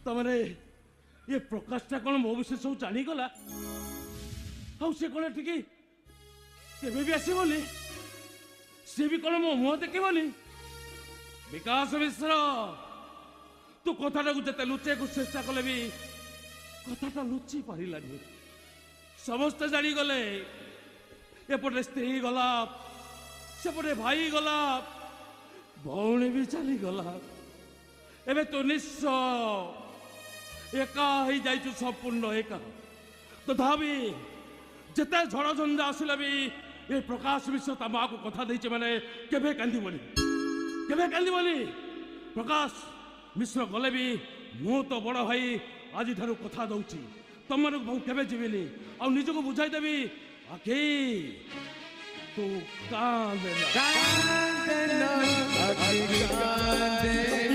तमरे ये प्रकाशटा कौन मो विषय सब जानीगला से कौन ठीक केवे भी आसबनी सी भी कौन मो मुह देखनी विकास मिश्र तू कथाटा को जिते लुचे चेष्टा कले भी कथाटा लुचि पारानी समस्ते जानीगले एपटे स्त्री गला सेपटे भाई गला भौणी भी चलीगला एबे तो निश्च एका ही जाइछु संपूर्ण एका तथापि जिते झड़ झंझा आसिले भी ये प्रकाश मिश्र ता माँ को कथा देइछे माने केबे कांदिबनी प्रकाश मिश्र गले भी मु तो बड़ भाई आज ठारू कथा दउछि तुम मन को केबे जीविनी आ निज को बुझाई देबी आखी तू कांदे ना कांदे ना